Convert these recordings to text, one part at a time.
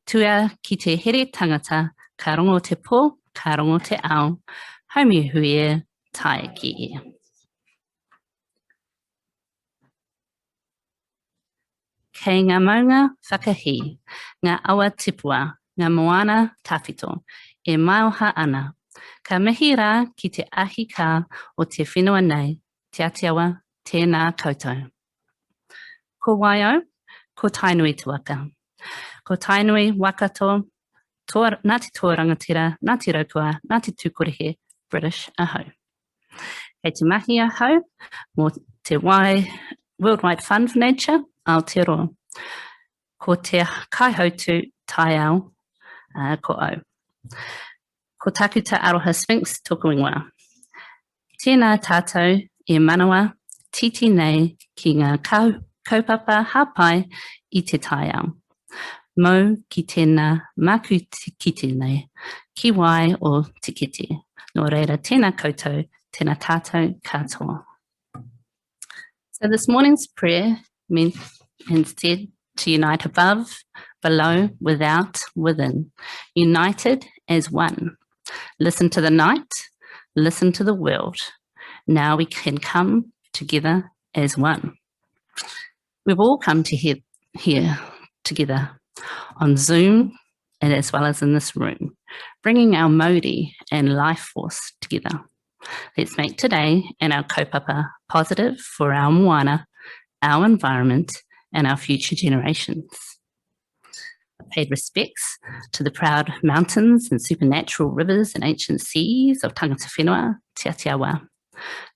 tua ki te here tangata, ka rongo te pō, ka rongo te ao, haumi hui tae ki e. Kei ngā maunga whakahi, ngā awa tipua, ngā moana tawhito, e maoha ana. Ka mihi rā ki te ahi kā o te whenua nei, te atiawa, tēnā koutou. Ko waio, ko tainui tuaka. Ko tainui wakato, Ngāti Toa Rangatira, Ngāti Raukua, Ngāti Tūkореhe, British ahau. Kei te mahi ahau, mō te Worldwide Fund for Nature, Aotearoa. Ko te kaihautu tai ao, ko au. Ko takuta Aroha Spinks, tōku ingoa. Tēnā tātou e manawa, titi nei ki ngā kaupapa hapai i te tai ao. Mau ki tēnā maku ki tēnei, ki wai o te kite. Nō reira tēnā koutou, tēnā tātou katoa. So this morning's prayer means instead to unite above, below, without, within. United as one. Listen to the night, listen to the world. Now we can come together as one. We've all come to here together on Zoom and as well as in this room, bringing our mauri and life force together. Let's make today and our kaupapa positive for our moana, our environment, and our future generations. I paid respects to the proud mountains and supernatural rivers and ancient seas of tangata whenua, te atiawa,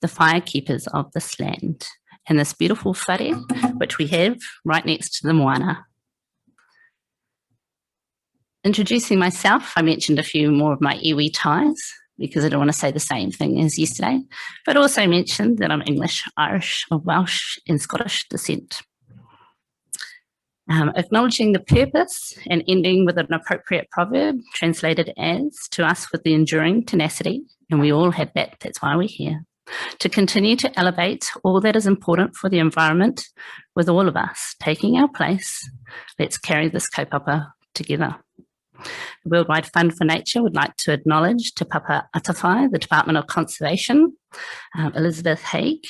the fire keepers of this land, and this beautiful whare, which we have right next to the moana. Introducing myself, I mentioned a few more of my iwi ties because I don't want to say the same thing as yesterday, but also mentioned that I'm English, Irish, of Welsh and Scottish descent. Acknowledging the purpose and ending with an appropriate proverb translated as, to us with the enduring tenacity, and we all have that, that's why we're here, to continue to elevate all that is important for the environment with all of us taking our place. Let's carry this kaupapa together. The Worldwide Fund for Nature would like to acknowledge Te Papa Atawhai, the Department of Conservation, Elizabeth Heeg,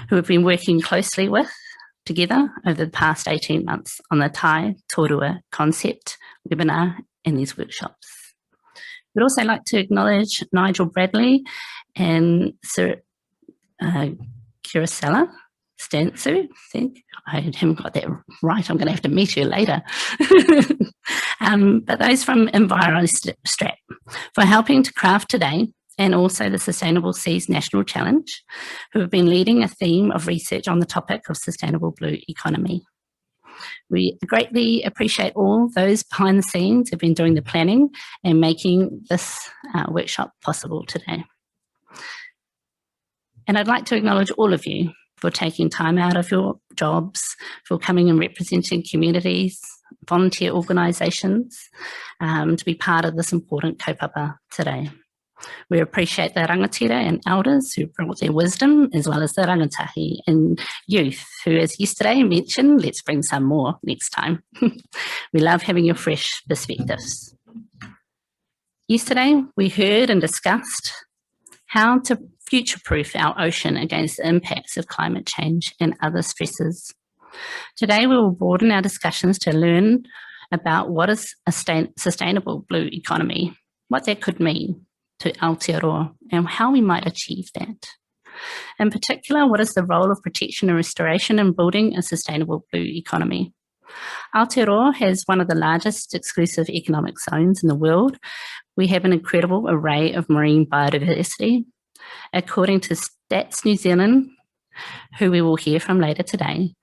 who have been working closely with together over the past 18 months on the Tai Tōrua concept webinar and these workshops. We'd also like to acknowledge Nigel Bradley and Sir Kurasela Stansu. I think I haven't got that right. I'm going to have to meet you later. But those from EnviroStrap for helping to craft today and also the Sustainable Seas National Challenge, who have been leading a theme of research on the topic of sustainable blue economy. We greatly appreciate all those behind the scenes who have been doing the planning and making this workshop possible today. And I'd like to acknowledge all of you for taking time out of your jobs, for coming and representing communities, volunteer organisations, to be part of this important kaupapa today. We appreciate the rangatira and elders who brought their wisdom, as well as the rangatahi and youth who, as yesterday mentioned, let's bring some more next time. We love having your fresh perspectives. Yesterday, we heard and discussed how to future-proof our ocean against the impacts of climate change and other stresses. Today, we will broaden our discussions to learn about what is a sustainable blue economy, what that could mean to Aotearoa and how we might achieve that. In particular, what is the role of protection and restoration in building a sustainable blue economy? Aotearoa has one of the largest exclusive economic zones in the world. We have an incredible array of marine biodiversity. According to Stats New Zealand, who we will hear from later today,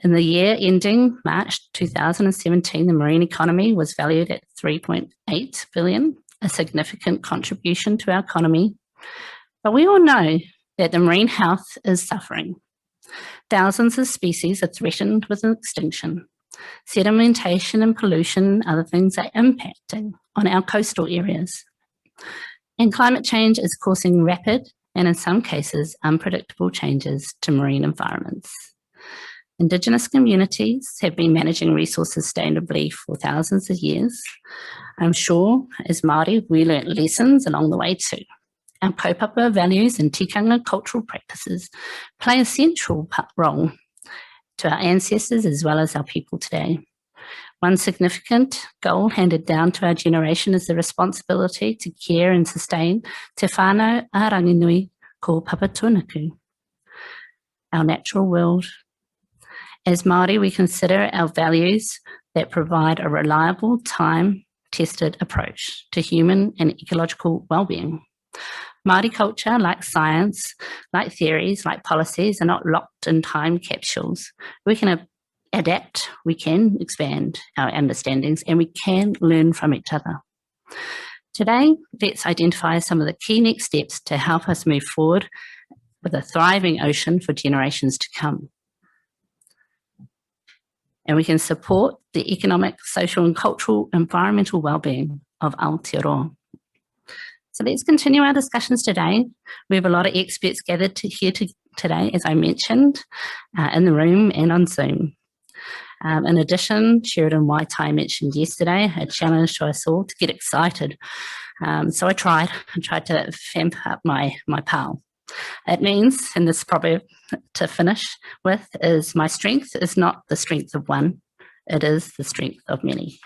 in the year ending March 2017, the marine economy was valued at $3.8 billion, a significant contribution to our economy. But we all know that the marine health is suffering. Thousands of species are threatened with extinction. Sedimentation and pollution, other things are impacting on our coastal areas. And climate change is causing rapid and in some cases unpredictable changes to marine environments. Indigenous communities have been managing resources sustainably for thousands of years. I'm sure as Māori, we learnt lessons along the way too. Our kaupapa values and tikanga cultural practices play a central role to our ancestors as well as our people today. One significant goal handed down to our generation is the responsibility to care and sustain te whānau a ranginui ko Papatūānuku, our natural world. As Māori, we consider our values that provide a reliable, time-tested approach to human and ecological well-being. Māori culture, like science, like theories, like policies, are not locked in time capsules. We can adapt, we can expand our understandings, and we can learn from each other. Today, let's identify some of the key next steps to help us move forward with a thriving ocean for generations to come. And we can support the economic, social and cultural environmental well-being of Aotearoa. So let's continue our discussions today. We have a lot of experts gathered today, as I mentioned, in the room and on Zoom. In addition, Sheridan Waitai mentioned yesterday a challenge to us all to get excited. So I tried to vamp up my pal. It means, and this is probably to finish with, is my strength is not the strength of one, it is the strength of many.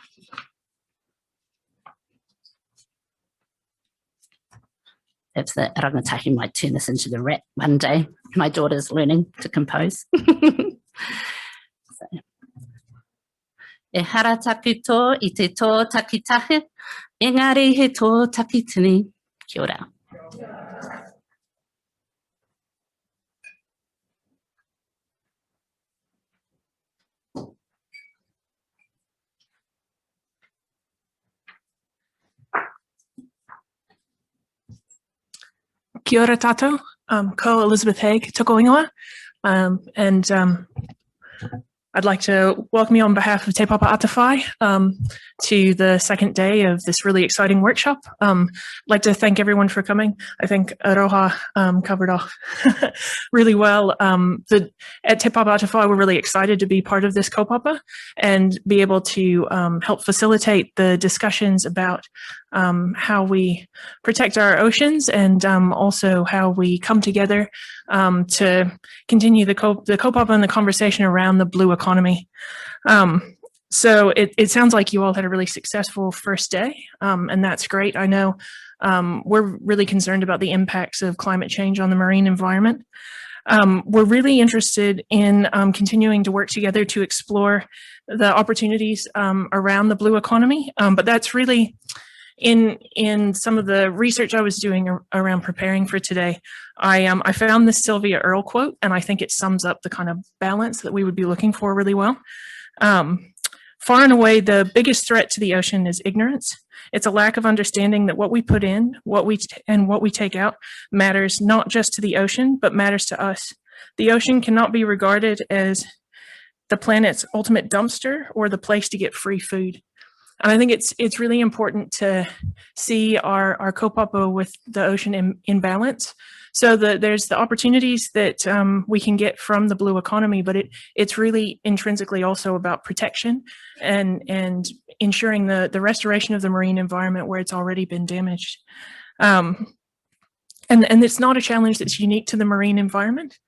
Perhaps the rangatahi might turn this into the rap one day. My daughter's learning to compose. So. E hara taku tō I te tō takitahe, engari he tō takitini. Kia ora. Kia ora tātou, ko Elizabeth Heeg, toko ingoa, and I'd like to welcome you on behalf of Te Papa Atawhai to the second day of this really exciting workshop. I'd like to thank everyone for coming. I think Aroha covered off really well. At Te Papa Atawhai, we're really excited to be part of this kaupapa and be able to help facilitate the discussions about how we protect our oceans and also how we come together to continue the kaupapa and the conversation around the blue economy. So it sounds like you all had a really successful first day, and that's great. I know we're really concerned about the impacts of climate change on the marine environment. We're really interested in continuing to work together to explore the opportunities around the blue economy, but that's really in some of the research I was doing around preparing for today. I found this Sylvia Earle quote, and I think it sums up the kind of balance that we would be looking for really well. Far and away, the biggest threat to the ocean is ignorance. It's a lack of understanding that what we put in, what we take out matters not just to the ocean, but matters to us. The ocean cannot be regarded as the planet's ultimate dumpster or the place to get free food. And I think it's really important to see our kaupapa with the ocean in balance. So there's the opportunities that we can get from the blue economy, but it's really intrinsically also about protection and ensuring the restoration of the marine environment where it's already been damaged. And it's not a challenge that's unique to the marine environment.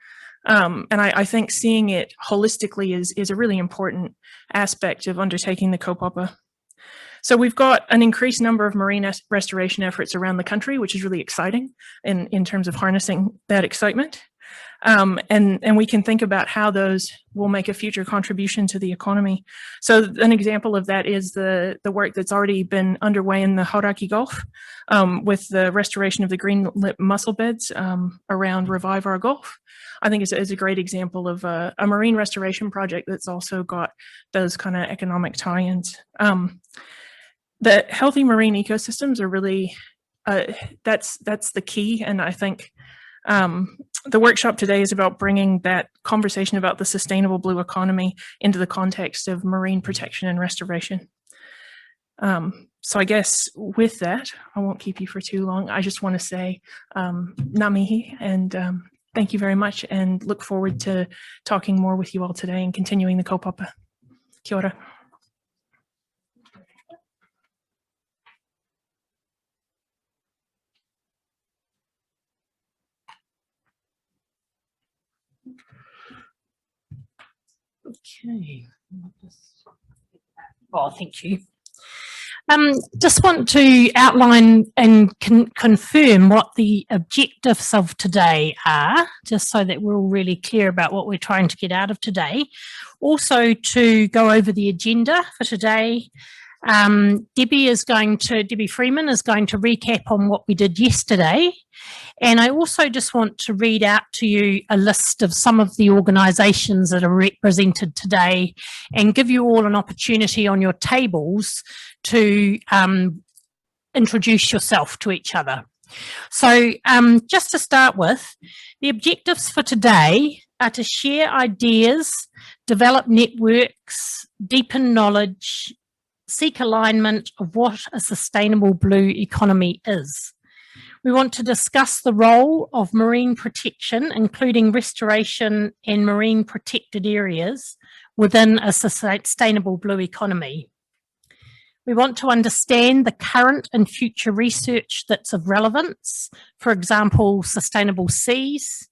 And I think seeing it holistically is a really important aspect of undertaking the kaupapa. So we've got an increased number of marine restoration efforts around the country, which is really exciting in terms of harnessing that excitement. And we can think about how those will make a future contribution to the economy. So an example of that is the work that's already been underway in the Hauraki Gulf with the restoration of the green lip mussel beds around Revive Our Gulf. I think is a great example of a marine restoration project that's also got those kind of economic tie-ins. The healthy marine ecosystems are really, that's the key. And I think the workshop today is about bringing that conversation about the sustainable blue economy into the context of marine protection and restoration. So I guess with that, I won't keep you for too long. I just want to say ngā mihi and Thank you very much, and look forward to talking more with you all today and continuing the kaupapa. Kia ora. Okay. Oh, thank you. Just want to outline and confirm what the objectives of today are, just so that we're all really clear about what we're trying to get out of today. Also to go over the agenda for today. Debbie Freeman is going to recap on what we did yesterday. And I also just want to read out to you a list of some of the organisations that are represented today and give you all an opportunity on your tables to introduce yourself to each other. So just to start with, the objectives for today are to share ideas, develop networks, deepen knowledge, seek alignment of what a sustainable blue economy is. We want to discuss the role of marine protection, including restoration and marine protected areas within a sustainable blue economy. We want to understand the current and future research that's of relevance, for example, sustainable seas,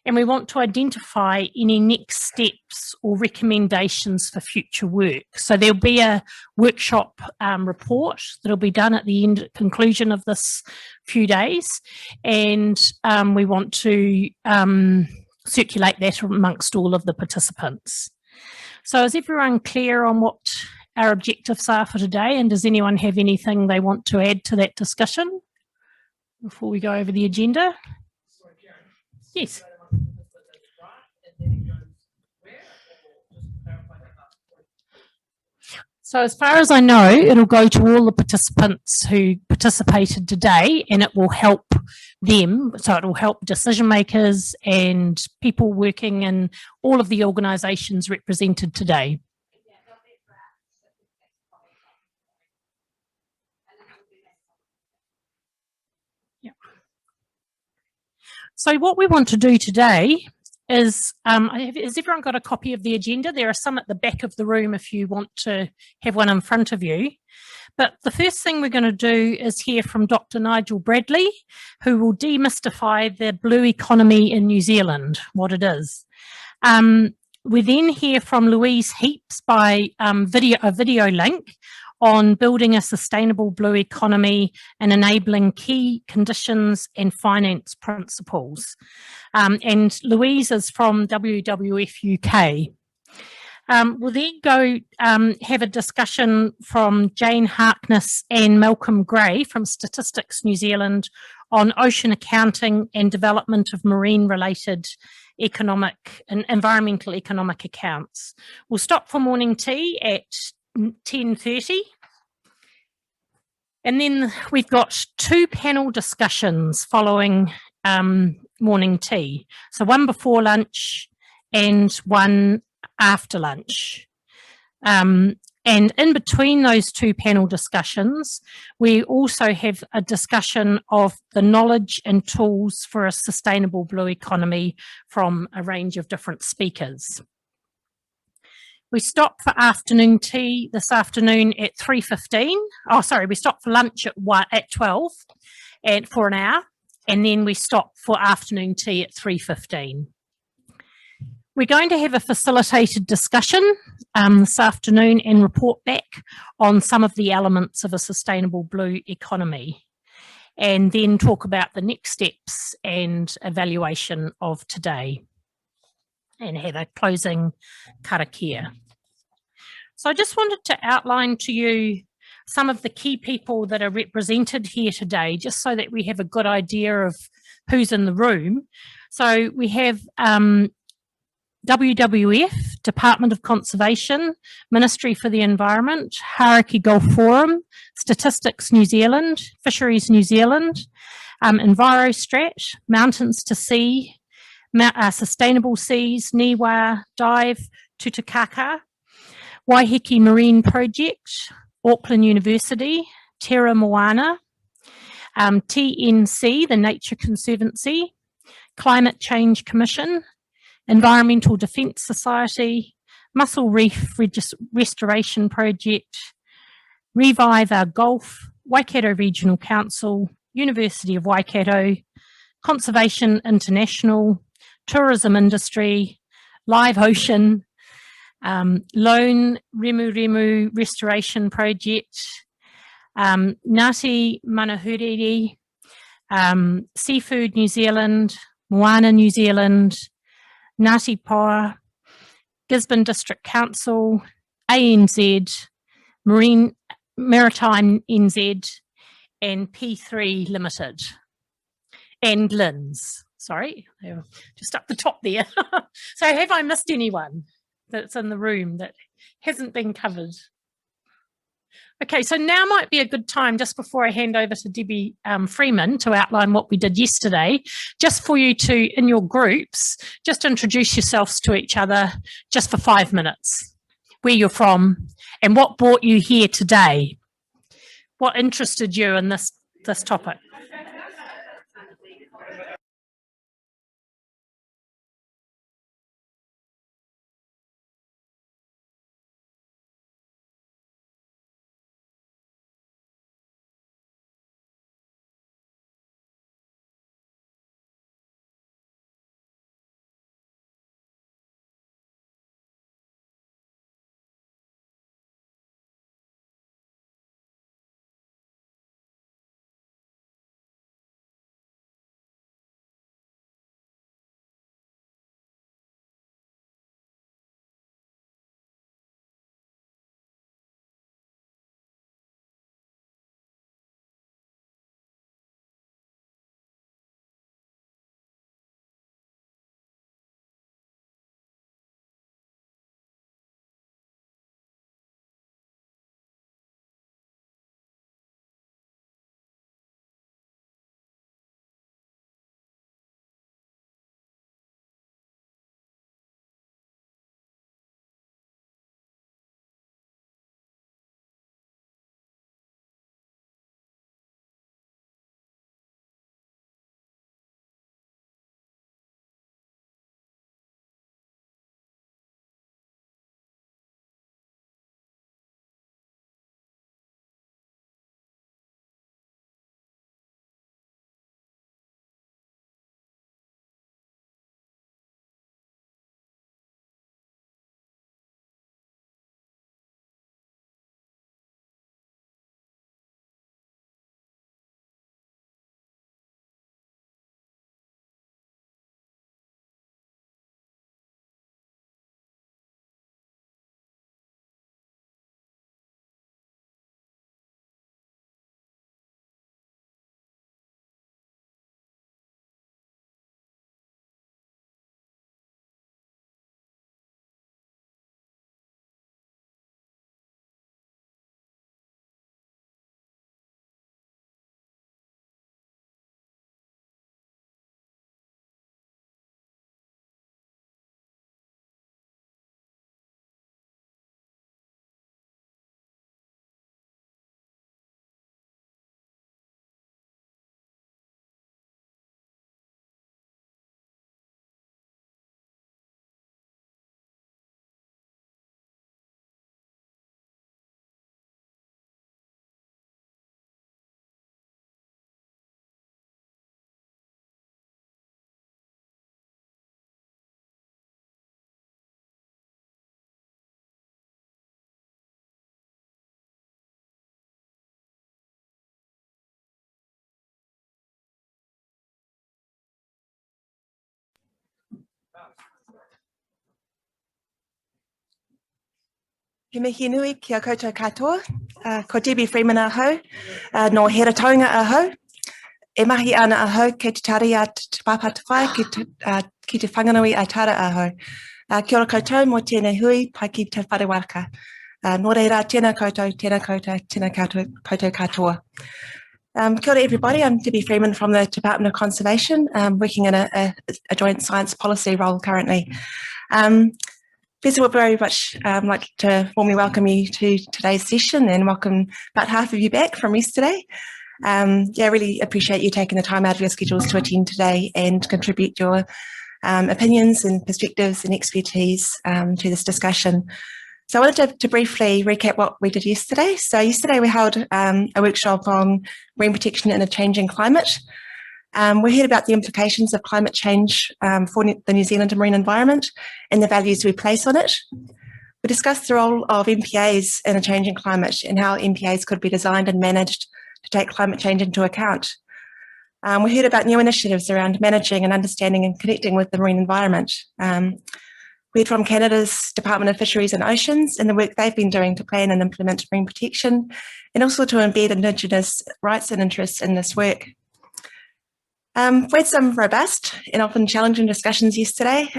and we want to identify any next steps or recommendations for future work. So there'll be a workshop report that'll be done at the conclusion of this few days, and we want to circulate that amongst all of the participants. So is everyone clear on what our objectives are for today, and does anyone have anything they want to add to that discussion before we go over the agenda? Yes. So as far as I know, it'll go to all the participants who participated today, and it will help them. So it will help decision makers and people working in all of the organisations represented today. Yeah. So what we want to do today is, has everyone got a copy of the agenda? There are some at the back of the room if you want to have one in front of you. But the first thing we're going to do is hear from Dr. Nigel Bradley, who will demystify the blue economy in New Zealand, what it is. We then hear from Louise Heaps by a video link on building a sustainable blue economy and enabling key conditions and finance principles. And Louise is from WWF UK. We'll then go have a discussion from Jane Harkness and Malcolm Gray from Statistics New Zealand on ocean accounting and development of marine-related economic and environmental economic accounts. We'll stop for morning tea at 10:30. And then we've got two panel discussions following morning tea. So one before lunch and one after lunch. And in between those two panel discussions, we also have a discussion of the knowledge and tools for a sustainable blue economy from a range of different speakers. We stopped for afternoon tea this afternoon at 3:15. Oh, sorry, we stopped for lunch at 12 and for an hour, and then we stopped for afternoon tea at 3:15. We're going to have a facilitated discussion this afternoon and report back on some of the elements of a sustainable blue economy, and then talk about the next steps and evaluation of today, and have a closing karakia. So I just wanted to outline to you some of the key people that are represented here today, just so that we have a good idea of who's in the room. So we have WWF, Department of Conservation, Ministry for the Environment, Hauraki Gulf Forum, Statistics New Zealand, Fisheries New Zealand, EnviroStrat, Mountains to Sea, Sustainable Seas, Niwa, Dive, Tutukaka, Waiheke Marine Project, Auckland University, Terra Moana, TNC, the Nature Conservancy, Climate Change Commission, Environmental Defence Society, Mussel Reef Restoration Project, Revive Our Gulf, Waikato Regional Council, University of Waikato, Conservation International, Tourism Industry, Live Ocean, Lone Remu Restoration Project, Ngāti Manahuriri, Seafood New Zealand, Moana New Zealand, Ngāti Poa, Gisborne District Council, ANZ, Maritime NZ, and P3 Limited, and LINZ. Sorry, just up the top there. So have I missed anyone that's in the room that hasn't been covered? Okay, so now might be a good time, just before I hand over to Debbie Freeman to outline what we did yesterday, just for you to, in your groups, just introduce yourselves to each other just for 5 minutes, where you're from and what brought you here today. What interested you in this topic? He mihi nui kia koutou katoa, ko Debbie Freeman ahau, no hera taunga ahau. E mahi ana ahau kei te tari a te papa te whai, ki te whanganui a tara ahau. Kia ora koutou mo tēnei hui, pai ki te whare waka. Nō reira, tēnā koutou, tēnā koutou katoa. Kia ora everybody, I'm Debbie Freeman from the Department of Conservation, working in a joint science policy role currently. First of all, very much like to warmly welcome you to today's session and welcome about half of you back from yesterday. Yeah, I really appreciate you taking the time out of your schedules to attend today and contribute your opinions and perspectives and expertise to this discussion. So I wanted to briefly recap what we did yesterday. So yesterday we held a workshop on marine protection in a changing climate. We heard about the implications of climate change for the New Zealand marine environment and the values we place on it. We discussed the role of MPAs in a changing climate and how MPAs could be designed and managed to take climate change into account. We heard about new initiatives around managing and understanding and connecting with the marine environment. We heard from Canada's Department of Fisheries and Oceans and the work they've been doing to plan and implement marine protection, and also to embed Indigenous rights and interests in this work. We had some robust and often challenging discussions yesterday,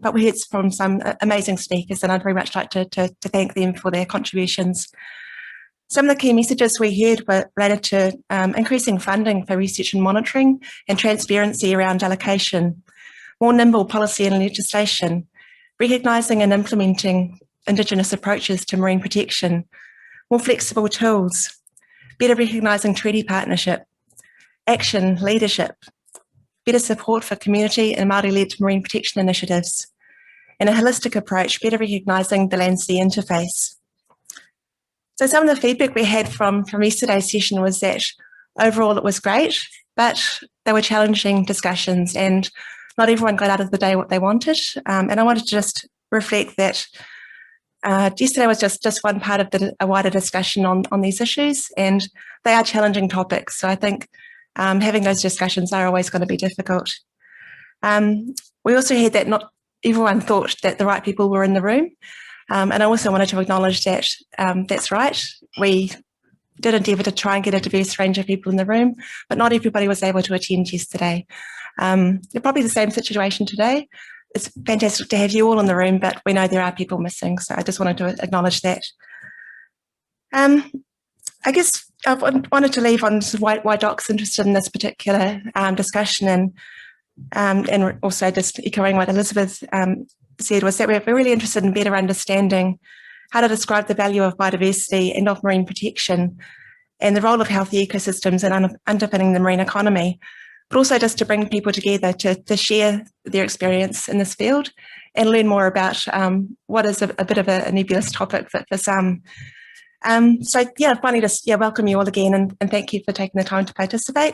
but we heard from some amazing speakers, and I'd very much like to thank them for their contributions. Some of the key messages we heard were related to increasing funding for research and monitoring and transparency around allocation, more nimble policy and legislation, recognising and implementing Indigenous approaches to marine protection, more flexible tools, better recognising treaty partnership, action, leadership, better support for community and Māori-led marine protection initiatives, and a holistic approach, better recognising the land-sea interface. So some of the feedback we had from yesterday's session was that overall it was great, but they were challenging discussions and not everyone got out of the day what they wanted. And I wanted to just reflect that yesterday was just one part of a wider discussion on these issues, and they are challenging topics. So I think having those discussions are always going to be difficult. We also heard that not everyone thought that the right people were in the room. And I also wanted to acknowledge that that's right. We did endeavour to try and get a diverse range of people in the room, but not everybody was able to attend yesterday. They're probably the same situation today. It's fantastic to have you all in the room, but we know there are people missing. So I just wanted to acknowledge that. I guess I wanted to leave on why DOC's interested in this particular discussion, and also just echoing what Elizabeth said, was that we're really interested in better understanding how to describe the value of biodiversity and of marine protection and the role of healthy ecosystems in underpinning the marine economy, but also just to bring people together to share their experience in this field and learn more about what is a bit of a nebulous topic for some. So yeah, finally just welcome you all again and thank you for taking the time to participate.